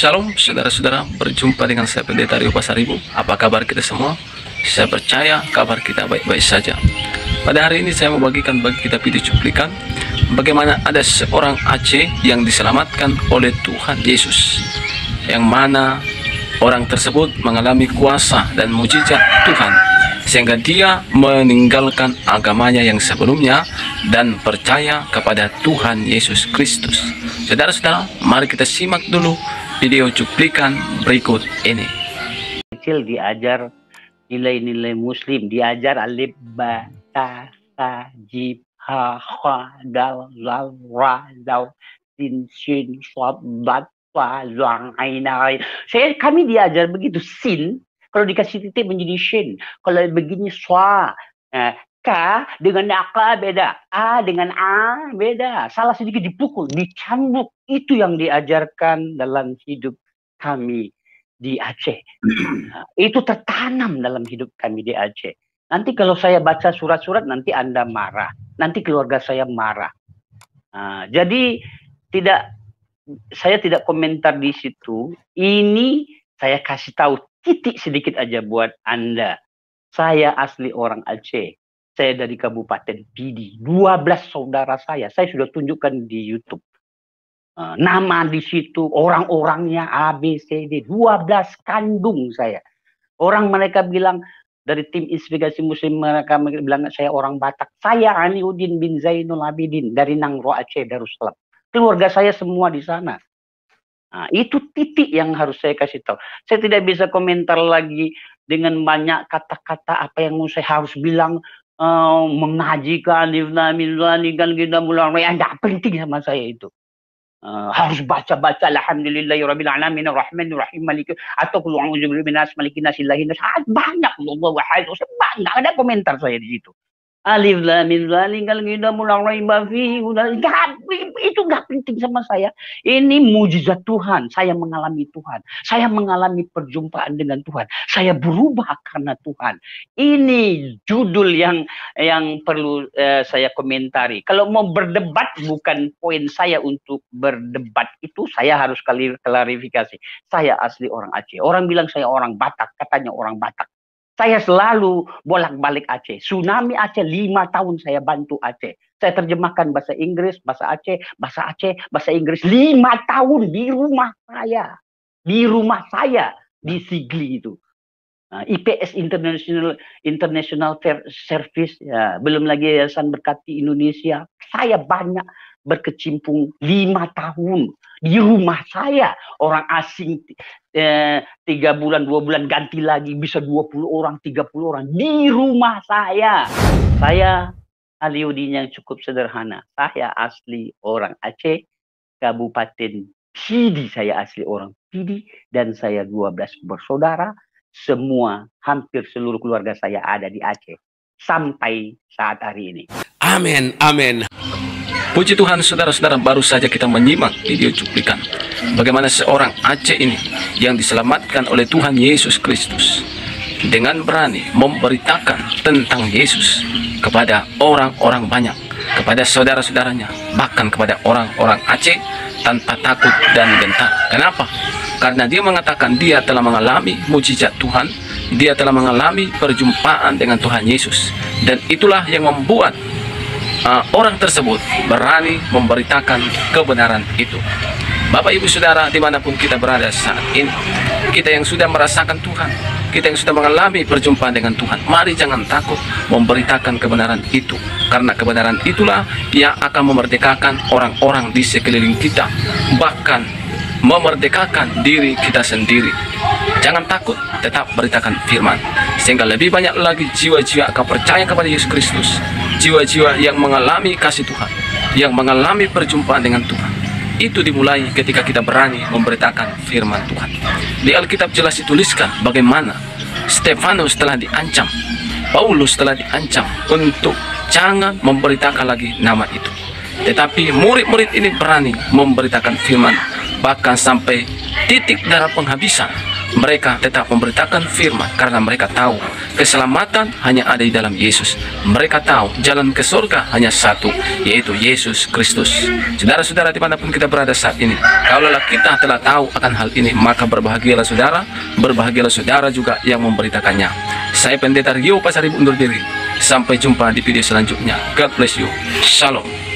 Shalom saudara-saudara, berjumpa dengan saya Pendeta Rio Pasaribu. Apa kabar kita semua? Saya percaya kabar kita baik-baik saja. Pada hari ini saya mau bagikan bagi kita video cuplikan bagaimana ada seorang Aceh yang diselamatkan oleh Tuhan Yesus, yang mana orang tersebut mengalami kuasa dan mujizat Tuhan sehingga dia meninggalkan agamanya yang sebelumnya dan percaya kepada Tuhan Yesus Kristus. Saudara-saudara, mari kita simak dulu video cuplikan berikut ini. Kecil diajar nilai-nilai muslim, diajar alif, ba, ta, sa, jim, ha, kha, dal, lal, ra, dal, sin, shin, shad, bat, fa, zang, ain, ain. Kami diajar begitu, sin, kalau dikasih titik menjadi shin. Kalau begini, swa. Ka dengan akla beda, a dengan a beda, salah sedikit dipukul, dicambuk. Itu yang diajarkan dalam hidup kami di Aceh. Itu tertanam dalam hidup kami di Aceh. Nanti kalau saya baca surat-surat, nanti Anda marah, nanti keluarga saya marah. Jadi saya tidak komentar di situ. Ini saya kasih tahu titik sedikit aja buat Anda. Saya asli orang Aceh. Saya dari Kabupaten Pidi. 12 saudara saya sudah tunjukkan di YouTube. Nama di situ, orang-orangnya A, B, C, D. 12 kandung saya. Orang mereka bilang, dari tim investigasi muslim mereka bilang saya orang Batak. Saya Aniuddin bin Zainul Abidin dari Nangro Aceh Darussalam. Keluarga saya semua di sana. Itu titik yang harus saya kasih tahu. Saya tidak bisa komentar lagi dengan banyak kata-kata apa yang saya harus bilang. Mengajikan kan kita mulai tidak penting sama saya itu. Harus baca-baca alhamdulillahirabbil alamin arrahmanir rahim maliki atau qul a'udzu birabbin nas malikin nas ilahin nas. Banyak Allah wahai, banyak ada komentar saya di situ. Alif lam mim zalikal kitabul la raiba fihi, itu nggak penting sama saya. Ini mujizat Tuhan. Saya mengalami Tuhan. Saya mengalami perjumpaan dengan Tuhan. Saya berubah karena Tuhan. Ini judul yang perlu saya komentari. Kalau mau berdebat, bukan poin saya untuk berdebat itu, saya harus klarifikasi. Saya asli orang Aceh. Orang bilang saya orang Batak, katanya orang Batak. Saya selalu bolak-balik Aceh. Tsunami Aceh, 5 tahun saya bantu Aceh. Saya terjemahkan bahasa Inggris, bahasa Aceh, bahasa Inggris. 5 tahun di rumah saya. Di rumah saya, di Sigli itu. IPS International Service, ya, belum lagi Yayasan Berkati Indonesia. Saya banyak berkecimpung 5 tahun di rumah saya. Orang asing 3 bulan, 2 bulan ganti lagi, bisa 20 orang, 30 orang di rumah saya. Saya Aliuddin yang cukup sederhana. Saya asli orang Aceh, Kabupaten Pidi. Saya asli orang Pidi dan saya 12 bersaudara. Semua, hampir seluruh keluarga saya ada di Aceh sampai saat hari ini. Amin, amin. Puji Tuhan, saudara-saudara, baru saja kita menyimak video cuplikan bagaimana seorang Aceh ini yang diselamatkan oleh Tuhan Yesus Kristus dengan berani memberitakan tentang Yesus kepada orang-orang banyak, kepada saudara-saudaranya, bahkan kepada orang-orang Aceh tanpa takut dan gentar. Kenapa? Karena dia mengatakan dia telah mengalami mujizat Tuhan, dia telah mengalami perjumpaan dengan Tuhan Yesus, dan itulah yang membuat orang tersebut berani memberitakan kebenaran itu. Bapak, Ibu, Saudara, dimanapun kita berada saat ini, kita yang sudah merasakan Tuhan, kita yang sudah mengalami perjumpaan dengan Tuhan, mari jangan takut memberitakan kebenaran itu, karena kebenaran itulah yang akan memerdekakan orang-orang di sekeliling kita, bahkan memerdekakan diri kita sendiri. Jangan takut, tetap beritakan firman, sehingga lebih banyak lagi jiwa-jiwa akan percaya kepada Yesus Kristus. Jiwa-jiwa yang mengalami kasih Tuhan, yang mengalami perjumpaan dengan Tuhan. Itu dimulai ketika kita berani memberitakan firman Tuhan. Di Alkitab jelas dituliskan bagaimana Stefanus telah diancam, Paulus telah diancam untuk jangan memberitakan lagi nama itu. Tetapi murid-murid ini berani memberitakan firman, bahkan sampai titik darah penghabisan. mereka tetap memberitakan firman karena mereka tahu keselamatan hanya ada di dalam Yesus. Mereka tahu jalan ke surga hanya satu, yaitu Yesus Kristus. Saudara-saudara dimanapun kita berada saat ini, kalaulah kita telah tahu akan hal ini, maka berbahagialah saudara juga yang memberitakannya. Saya Pendeta Rio Pasaribu undur diri. Sampai jumpa di video selanjutnya. God bless you. Shalom.